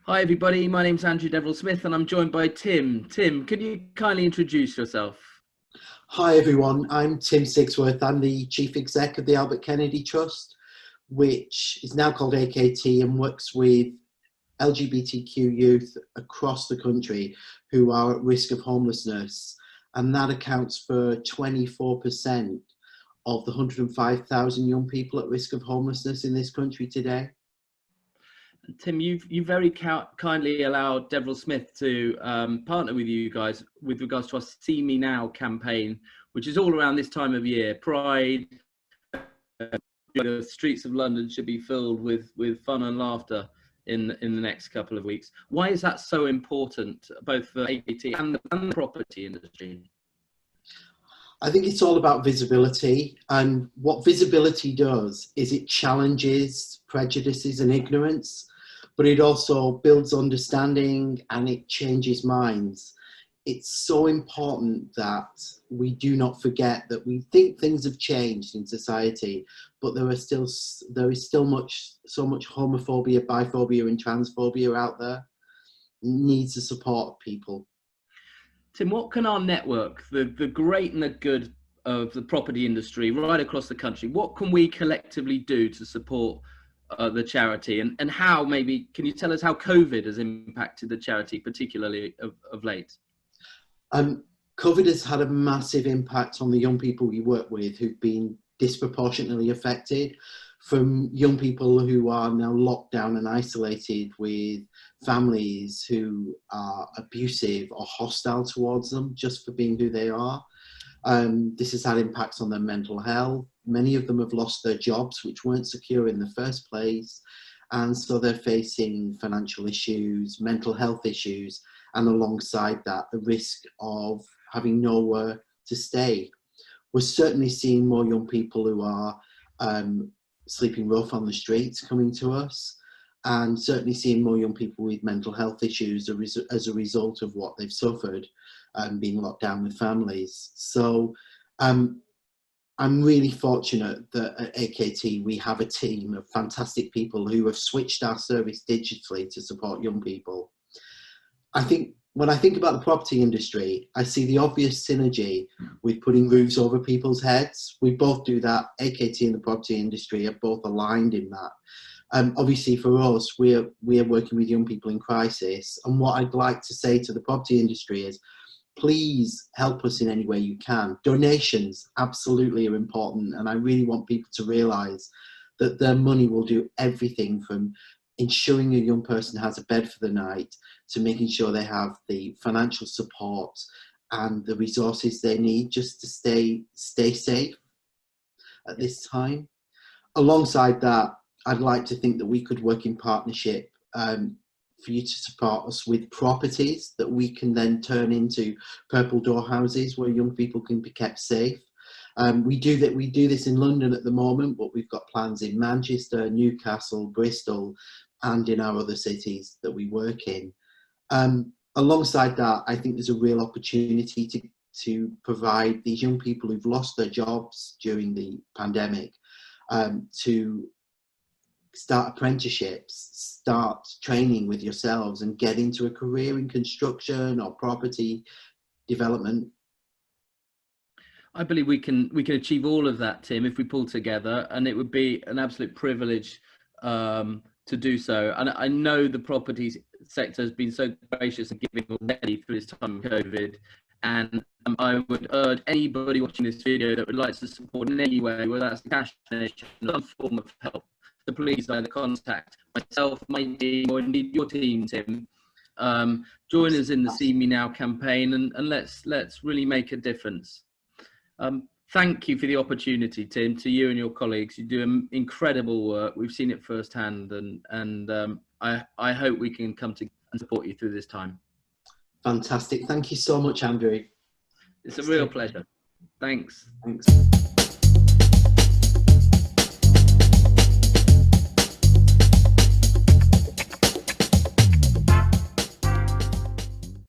Hi everybody, my name's Andrew Devil-Smith and I'm joined by Tim. Tim, could you kindly introduce yourself? Hi everyone, I'm Tim Sigsworth. I'm the Chief Exec of the Albert Kennedy Trust, which is now called AKT and works with LGBTQ youth across the country who are at risk of homelessness. And that accounts for 24% of the 105,000 young people at risk of homelessness in this country today. Tim, you very kindly allowed Devil-Smith to partner with you guys with regards to our See Me Now campaign, which is all around this time of year. Pride, the streets of London should be filled with fun and laughter in the next couple of weeks. Why is that so important, both for AKT and the property industry? I think it's all about visibility, and what visibility does is it challenges prejudices and ignorance, but it also builds understanding and it changes minds. It's so important that we do not forget that we think things have changed in society, but there is still so much homophobia, biphobia and transphobia out there. It needs the support of people. Tim, what can our network, the great and the good of the property industry right across the country, what can we collectively do to support the charity, and how, maybe, can you tell us how COVID has impacted the charity, particularly of late? COVID has had a massive impact on the young people we work with who've been disproportionately affected, from young people who are now locked down and isolated with families who are abusive or hostile towards them just for being who they are. This has had impacts on their mental health. Many of them have lost their jobs, which weren't secure in the first place. And so they're facing financial issues, mental health issues, and alongside that, the risk of having nowhere to stay. We're certainly seeing more young people who are sleeping rough on the streets coming to us, and certainly seeing more young people with mental health issues as a result of what they've suffered, being locked down with families. So I'm really fortunate that at AKT we have a team of fantastic people who have switched our service digitally to support young people. I think when I think about the property industry, I see the obvious synergy with putting roofs over people's heads. We both do that. AKT and the property industry are both aligned in that. Obviously for us, we're working with young people in crisis. And what I'd like to say to the property industry is, please help us in any way you can. Donations absolutely are important. And I really want people to realise that their money will do everything from ensuring a young person has a bed for the night to making sure they have the financial support and the resources they need just to stay safe at this time. Alongside that, I'd like to think that we could work in partnership for you to support us with properties that we can then turn into purple door houses where young people can be kept safe. We do this in London at the moment, but we've got plans in Manchester, Newcastle, Bristol, and in our other cities that we work in. Alongside that, I think there's a real opportunity to provide these young people who've lost their jobs during the pandemic to start apprenticeships, start training with yourselves and get into a career in construction or property development. I believe we can achieve all of that, Tim, if we pull together, and it would be an absolute privilege to do so. And I know the property sector has been so gracious and giving already through this time of COVID. And I would urge anybody watching this video that would like to support in any way, whether that's a cash donation, some form of help, to please either contact myself, my team, or indeed your team, Tim. Join us in the See Me Now campaign, and let's really make a difference. Thank you for the opportunity, Tim, to you and your colleagues. You do incredible work. We've seen it firsthand, and I hope we can come to and support you through this time. Fantastic. Thank you so much, Andrew. It's a real pleasure. Thanks. Thanks.